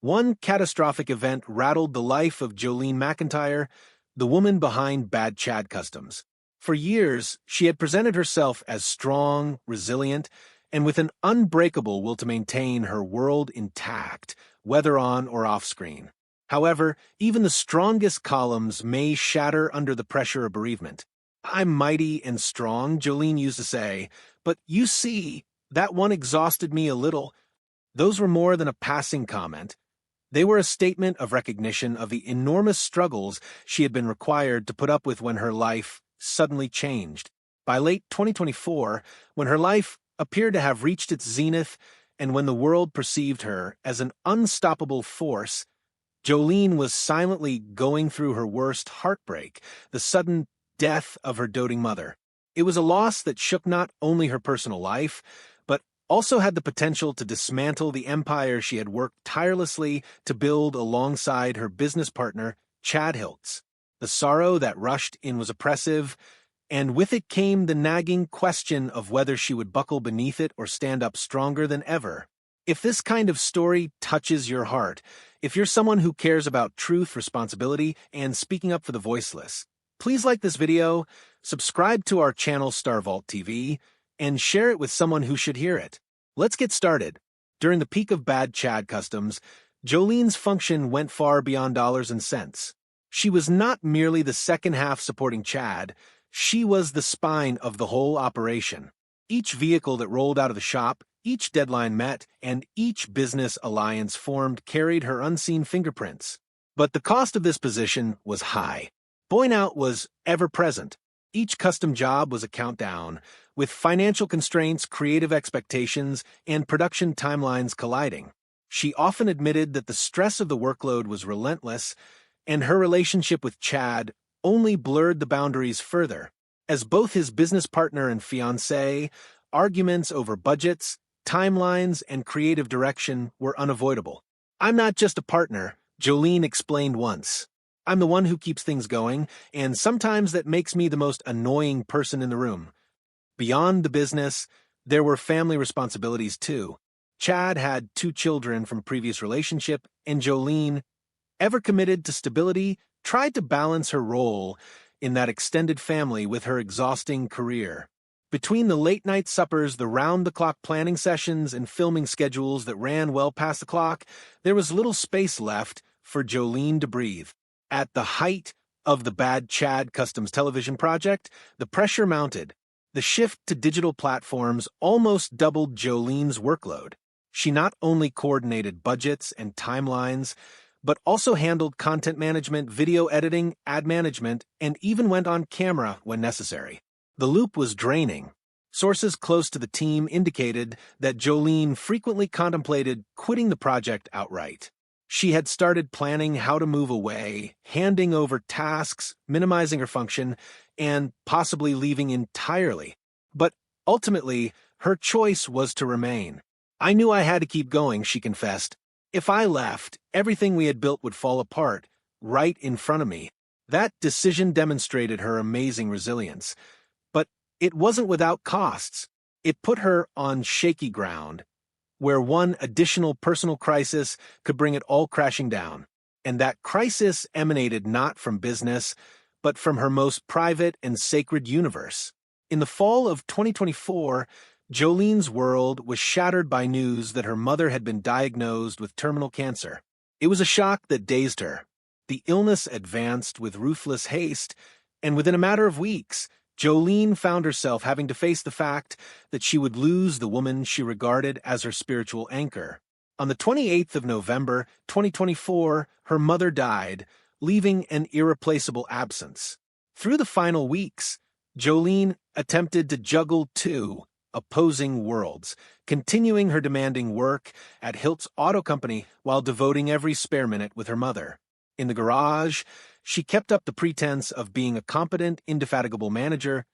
One catastrophic event rattled the life of Jolene Macintyre, the woman behind Bad Chad Customs. For years, she had presented herself as strong, resilient, and with an unbreakable will to maintain her world intact, whether on or off screen. However, even the strongest columns may shatter under the pressure of bereavement. "I'm mighty and strong," Jolene used to say, "but you see, that one exhausted me a little." Those were more than a passing comment. They were a statement of recognition of the enormous struggles she had been required to put up with when her life suddenly changed. By late 2024, when her life appeared to have reached its zenith and when the world perceived her as an unstoppable force, Jolene was silently going through her worst heartbreak, the sudden death of her doting mother. It was a loss that shook not only her personal life, but also had the potential to dismantle the empire she had worked tirelessly to build alongside her business partner, Chad Hiltz. The sorrow that rushed in was oppressive, and with it came the nagging question of whether she would buckle beneath it or stand up stronger than ever. If this kind of story touches your heart, if you're someone who cares about truth, responsibility, and speaking up for the voiceless, please like this video, subscribe to our channel Star Vault TV, and share it with someone who should hear it. Let's get started. During the peak of Bad Chad Customs, Jolene's function went far beyond dollars and cents. She was not merely the second half supporting Chad, she was the spine of the whole operation. Each vehicle that rolled out of the shop, each deadline met, and each business alliance formed carried her unseen fingerprints. But the cost of this position was high. Burnout was ever-present. Each custom job was a countdown, with financial constraints, creative expectations, and production timelines colliding. She often admitted that the stress of the workload was relentless, and her relationship with Chad only blurred the boundaries further. As both his business partner and fiancé, arguments over budgets, timelines, and creative direction were unavoidable. "I'm not just a partner," Jolene explained once. "I'm the one who keeps things going, and sometimes that makes me the most annoying person in the room." Beyond the business, there were family responsibilities too. Chad had 2 children from a previous relationship, and Jolene, ever committed to stability, tried to balance her role in that extended family with her exhausting career. Between the late-night suppers, the round-the-clock planning sessions, and filming schedules that ran well past the clock, there was little space left for Jolene to breathe. At the height of the Bad Chad Customs television project, the pressure mounted. The shift to digital platforms almost doubled Jolene's workload. She not only coordinated budgets and timelines, but also handled content management, video editing, ad management, and even went on camera when necessary. The loop was draining. Sources close to the team indicated that Jolene frequently contemplated quitting the project outright. She had started planning how to move away, handing over tasks, minimizing her function, and possibly leaving entirely. But ultimately, her choice was to remain. "I knew I had to keep going," she confessed. "If I left, everything we had built would fall apart, right in front of me." That decision demonstrated her amazing resilience. But it wasn't without costs. It put her on shaky ground, where one additional personal crisis could bring it all crashing down. And that crisis emanated not from business, but from her most private and sacred universe. In the fall of 2024, Jolene's world was shattered by news that her mother had been diagnosed with terminal cancer. It was a shock that dazed her. The illness advanced with ruthless haste, and within a matter of weeks, Jolene found herself having to face the fact that she would lose the woman she regarded as her spiritual anchor. On the 28th of November, 2024, her mother died, leaving an irreplaceable absence. Through the final weeks, Jolene attempted to juggle 2 opposing worlds, continuing her demanding work at Hiltz Auto Company while devoting every spare minute with her mother. In the garage, she kept up the pretense of being a competent, indefatigable manager,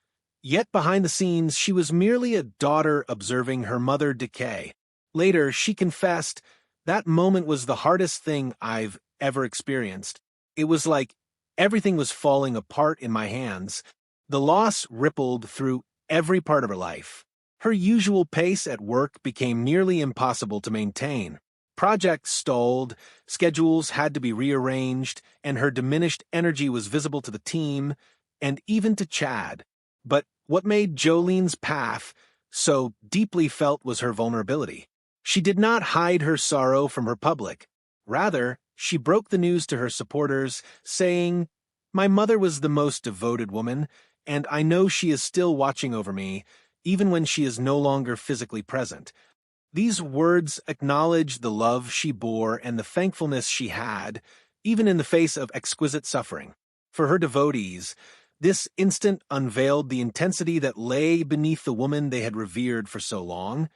yet behind the scenes she was merely a daughter observing her mother decay. Later, she confessed, "That moment was the hardest thing I've ever experienced. It was like everything was falling apart in my hands." The loss rippled through every part of her life. Her usual pace at work became nearly impossible to maintain. projects stalled, schedules had to be rearranged, and her diminished energy was visible to the team and even to Chad. But what made Jolene's path so deeply felt was her vulnerability. She did not hide her sorrow from her public. Rather, she broke the news to her supporters, saying, "My mother was the most devoted woman, and I know she is still watching over me, even when she is no longer physically present." These words acknowledge the love she bore and the thankfulness she had, even in the face of exquisite suffering. For her devotees, this instant unveiled the intensity that lay beneath the woman they had revered for so long.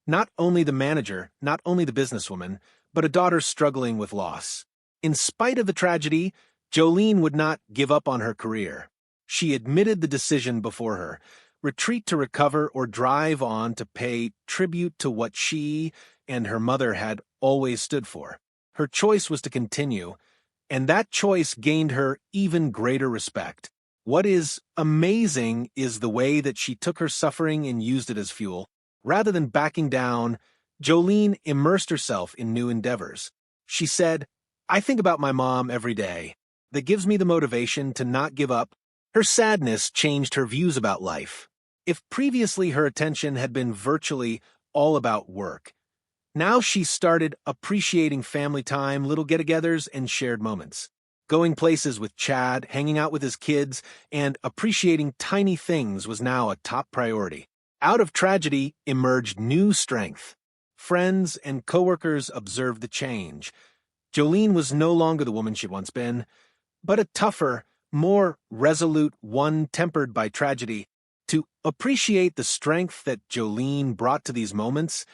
Not only the manager, not only the businesswoman, but a daughter struggling with loss. In spite of the tragedy, Jolene would not give up on her career. She admitted the decision before her: retreat to recover or drive on to pay tribute to what she and her mother had always stood for. Her choice was to continue, and that choice gained her even greater respect. What is amazing is the way that she took her suffering and used it as fuel. Rather than backing down, Jolene immersed herself in new endeavors. She said, "I think about my mom every day. That gives me the motivation to not give up." Her sadness changed her views about life. If previously her attention had been virtually all about work, now she started appreciating family time, little get-togethers, and shared moments. Going places with Chad, hanging out with his kids, and appreciating tiny things was now a top priority. Out of tragedy emerged new strength. Friends and coworkers observed the change. Jolene was no longer the woman she'd once been, but a tougher, more resolute one tempered by tragedy. To appreciate the strength that Jolene brought to these moments,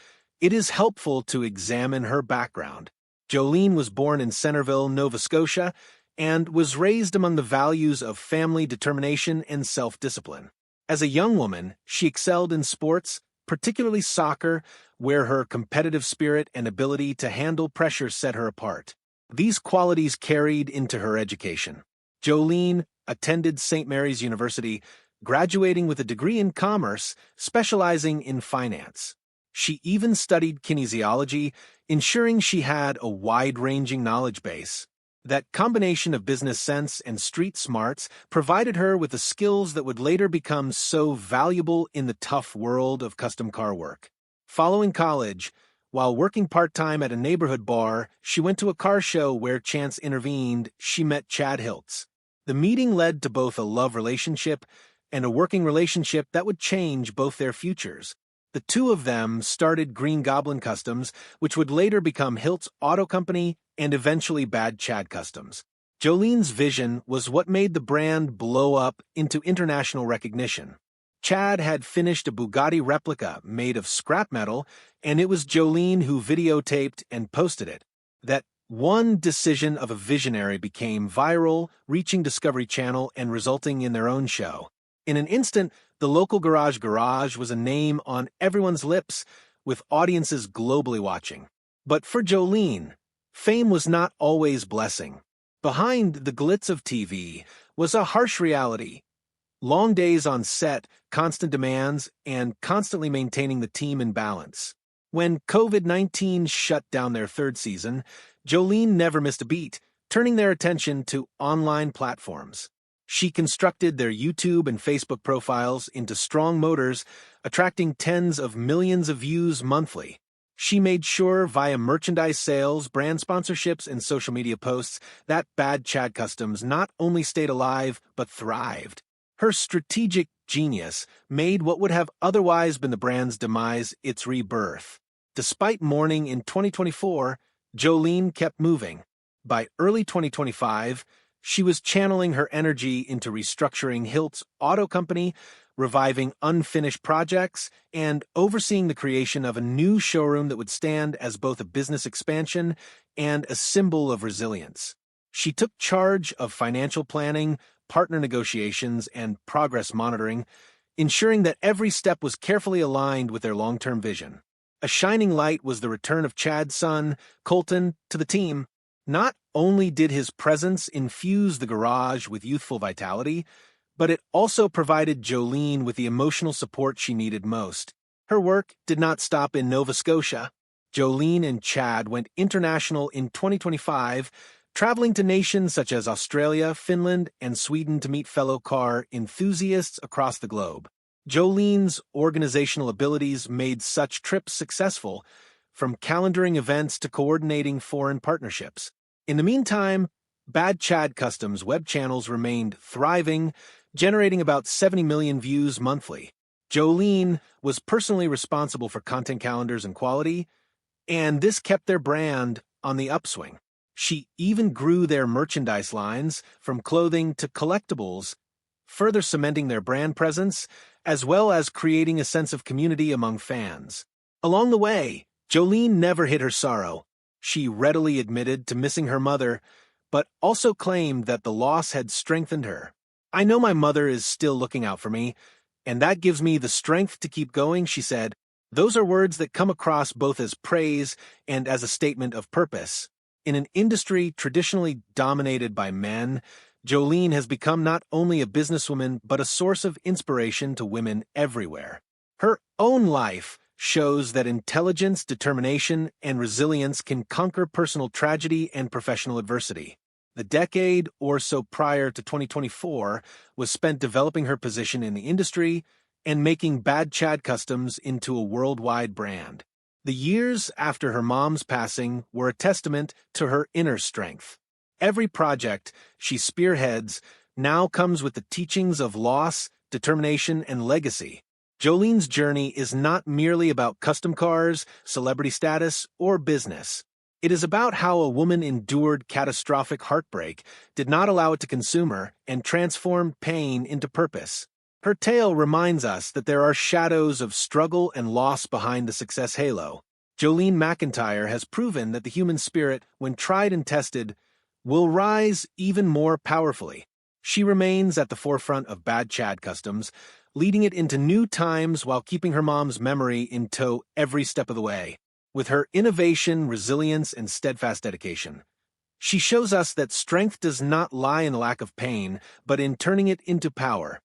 it is helpful to examine her background. Jolene was born in Centerville, Nova Scotia, and was raised among the values of family, determination, and self-discipline. As a young woman, she excelled in sports, particularly soccer, where her competitive spirit and ability to handle pressure set her apart. These qualities carried into her education. Jolene attended St. Mary's University, graduating with a degree in commerce, specializing in finance. She even studied kinesiology, ensuring she had a wide-ranging knowledge base. That combination of business sense and street smarts provided her with the skills that would later become so valuable in the tough world of custom car work. Following college, while working part-time at a neighborhood bar, she went to a car show where chance intervened. She met Chad Hiltz. The meeting led to both a love relationship and a working relationship that would change both their futures. The two of them started Green Goblin Customs, which would later become Hiltz Auto Company and eventually Bad Chad Customs. Jolene's vision was what made the brand blow up into international recognition. Chad had finished a Bugatti replica made of scrap metal, and it was Jolene who videotaped and posted it. That one decision of a visionary became viral, reaching Discovery Channel and resulting in their own show. In an instant, the local garage was a name on everyone's lips, with audiences globally watching. But for Jolene, fame was not always blessing. Behind the glitz of TV was a harsh reality. Long days on set, constant demands, and constantly maintaining the team in balance. When COVID-19 shut down their third season, Jolene never missed a beat, turning their attention to online platforms. She constructed their YouTube and Facebook profiles into strong motors, attracting tens of millions of views monthly. She made sure via merchandise sales, brand sponsorships, and social media posts that Bad Chad Customs not only stayed alive, but thrived. Her strategic genius made what would have otherwise been the brand's demise its rebirth. Despite mourning in 2024, Jolene kept moving. By early 2025, she was channeling her energy into restructuring Hiltz Auto Company, reviving unfinished projects, and overseeing the creation of a new showroom that would stand as both a business expansion and a symbol of resilience. She took charge of financial planning, partner negotiations, and progress monitoring, ensuring that every step was carefully aligned with their long-term vision. A shining light was the return of Chad's son, Colton, to the team. Not only did his presence infuse the garage with youthful vitality, but it also provided Jolene with the emotional support she needed most. Her work did not stop in Nova Scotia. Jolene and Chad went international in 2025, traveling to nations such as Australia, Finland, and Sweden to meet fellow car enthusiasts across the globe. Jolene's organizational abilities made such trips successful, from calendaring events to coordinating foreign partnerships. In the meantime, Bad Chad Customs web channels remained thriving, generating about 70 million views monthly. Jolene was personally responsible for content calendars and quality, and this kept their brand on the upswing. She even grew their merchandise lines, from clothing to collectibles, further cementing their brand presence, as well as creating a sense of community among fans. Along the way, Jolene never hid her sorrow. She readily admitted to missing her mother, but also claimed that the loss had strengthened her. "I know my mother is still looking out for me, and that gives me the strength to keep going," she said. Those are words that come across both as praise and as a statement of purpose. In an industry traditionally dominated by men, Jolene has become not only a businesswoman but a source of inspiration to women everywhere. Her own life shows that intelligence, determination, and resilience can conquer personal tragedy and professional adversity. The decade or so prior to 2024 was spent developing her position in the industry and making Bad Chad Customs into a worldwide brand. The years after her mom's passing were a testament to her inner strength. Every project she spearheads now comes with the teachings of loss, determination, and legacy. Jolene's journey is not merely about custom cars, celebrity status, or business. It is about how a woman endured catastrophic heartbreak, did not allow it to consume her, and transformed pain into purpose. Her tale reminds us that there are shadows of struggle and loss behind the success halo. Jolene Macintyre has proven that the human spirit, when tried and tested, will rise even more powerfully. She remains at the forefront of Bad Chad Customs, leading it into new times while keeping her mom's memory in tow every step of the way. With her innovation, resilience, and steadfast dedication, she shows us that strength does not lie in lack of pain, but in turning it into power.